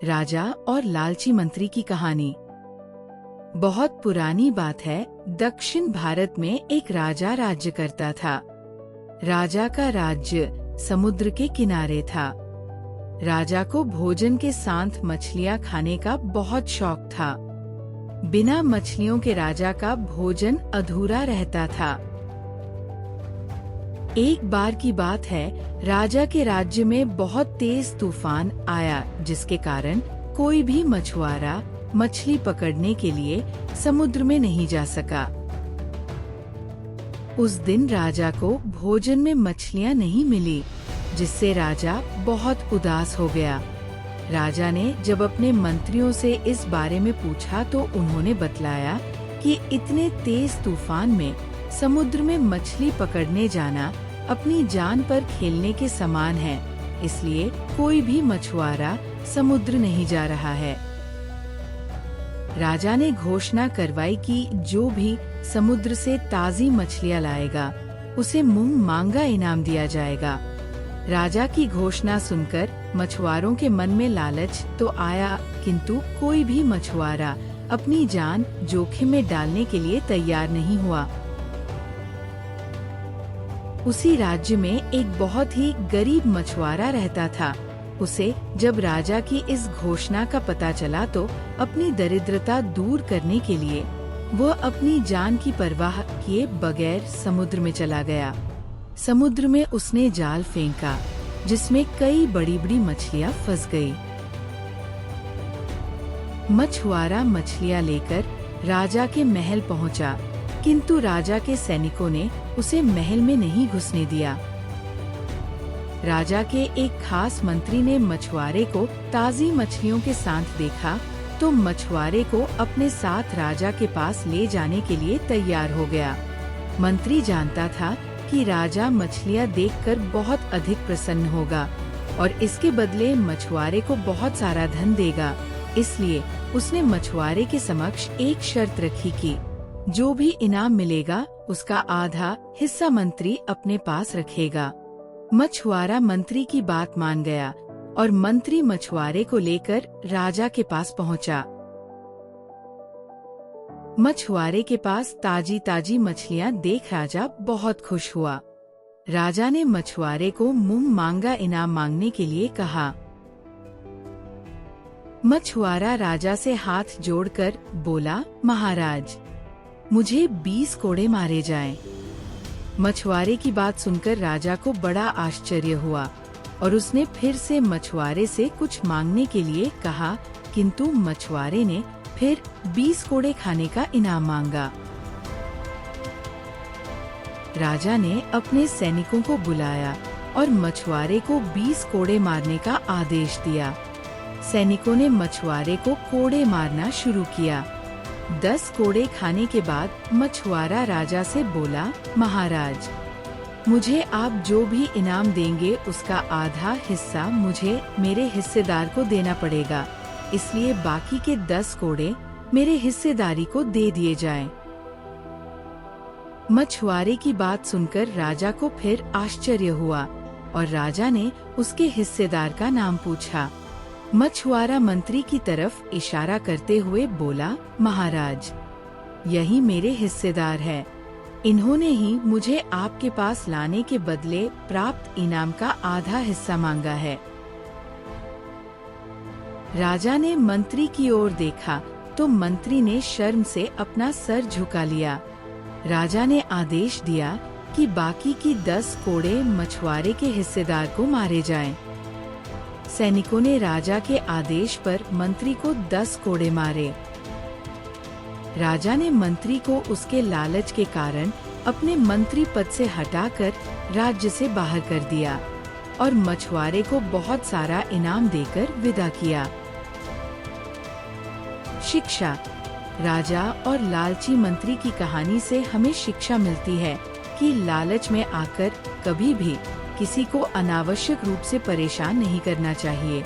राजा और लालची मंत्री की कहानी। बहुत पुरानी बात है। दक्षिण भारत में एक राजा राज्य करता था। राजा का राज्य समुद्र के किनारे था। राजा को भोजन के साथ मछलियाँ खाने का बहुत शौक था। बिना मछलियों के राजा का भोजन अधूरा रहता था। एक बार की बात है, राजा के राज्य में बहुत तेज तूफान आया, जिसके कारण कोई भी मछुआरा मछली पकड़ने के लिए समुद्र में नहीं जा सका। उस दिन राजा को भोजन में मछलियाँ नहीं मिली, जिससे राजा बहुत उदास हो गया। राजा ने जब अपने मंत्रियों से इस बारे में पूछा तो उन्होंने बतलाया कि इतने तेज तूफान में समुद्र में मछली पकड़ने जाना अपनी जान पर खेलने के समान है, इसलिए कोई भी मछुआरा समुद्र नहीं जा रहा है। राजा ने घोषणा करवाई कि जो भी समुद्र से ताज़ी मछलियाँ लाएगा, उसे मुंह मांगा इनाम दिया जाएगा। राजा की घोषणा सुनकर मछुआरों के मन में लालच तो आया, किंतु कोई भी मछुआरा अपनी जान जोखिम में डालने के लिए तैयार नहीं हुआ। उसी राज्य में एक बहुत ही गरीब मछुआरा रहता था। उसे जब राजा की इस घोषणा का पता चला तो अपनी दरिद्रता दूर करने के लिए वह अपनी जान की परवाह किए बगैर समुद्र में चला गया। समुद्र में उसने जाल फेंका, जिसमें कई बड़ी बड़ी मछलियाँ फंस गई। मछुआरा मछलियाँ लेकर राजा के महल पहुँचा, किंतु राजा के सैनिकों ने उसे महल में नहीं घुसने दिया। राजा के एक खास मंत्री ने मछुआरे को ताज़ी मछलियों के साथ देखा तो मछुआरे को अपने साथ राजा के पास ले जाने के लिए तैयार हो गया। मंत्री जानता था कि राजा मछलियाँ देखकर बहुत अधिक प्रसन्न होगा और इसके बदले मछुआरे को बहुत सारा धन देगा, इसलिए उसने मछुआरे के समक्ष एक शर्त रखी कि जो भी इनाम मिलेगा उसका आधा हिस्सा मंत्री अपने पास रखेगा। मछुआरा मंत्री की बात मान गया और मंत्री मछुआरे को लेकर राजा के पास पहुंचा। मछुआरे के पास ताजी ताजी मछलियां देख राजा बहुत खुश हुआ। राजा ने मछुआरे को मुंह मांगा इनाम मांगने के लिए कहा। मछुआरा राजा से हाथ जोड़कर बोला, महाराज, मुझे 20 कोड़े मारे जाएं। मछुआरे की बात सुनकर राजा को बड़ा आश्चर्य हुआ और उसने फिर से मछुआरे से कुछ मांगने के लिए कहा, किंतु मछुआरे ने फिर 20 कोड़े खाने का इनाम मांगा। राजा ने अपने सैनिकों को बुलाया और मछुआरे को 20 कोड़े मारने का आदेश दिया। सैनिकों ने मछुआरे को कोड़े मारना शुरू किया। 10 कोड़े खाने के बाद मछुआरा राजा से बोला, महाराज, मुझे आप जो भी इनाम देंगे उसका आधा हिस्सा मुझे मेरे हिस्सेदार को देना पड़ेगा, इसलिए बाकी के 10 कोड़े मेरे हिस्सेदारी को दे दिए जाएं। मछुआरे की बात सुनकर राजा को फिर आश्चर्य हुआ और राजा ने उसके हिस्सेदार का नाम पूछा। मछुआरा मंत्री की तरफ इशारा करते हुए बोला, महाराज, यही मेरे हिस्सेदार है। इन्होंने ही मुझे आपके पास लाने के बदले प्राप्त इनाम का आधा हिस्सा मांगा है। राजा ने मंत्री की ओर देखा तो मंत्री ने शर्म से अपना सर झुका लिया। राजा ने आदेश दिया कि बाकी की 10 कोड़े मछुआरे के हिस्सेदार को मारे जाएं। सैनिकों ने राजा के आदेश पर मंत्री को 10 कोड़े मारे। राजा ने मंत्री को उसके लालच के कारण अपने मंत्री पद से हटाकर राज्य से बाहर कर दिया और मछुआरे को बहुत सारा इनाम देकर विदा किया। शिक्षा। राजा और लालची मंत्री की कहानी से हमें शिक्षा मिलती है कि लालच में आकर कभी भी किसी को अनावश्यक रूप से परेशान नहीं करना चाहिए।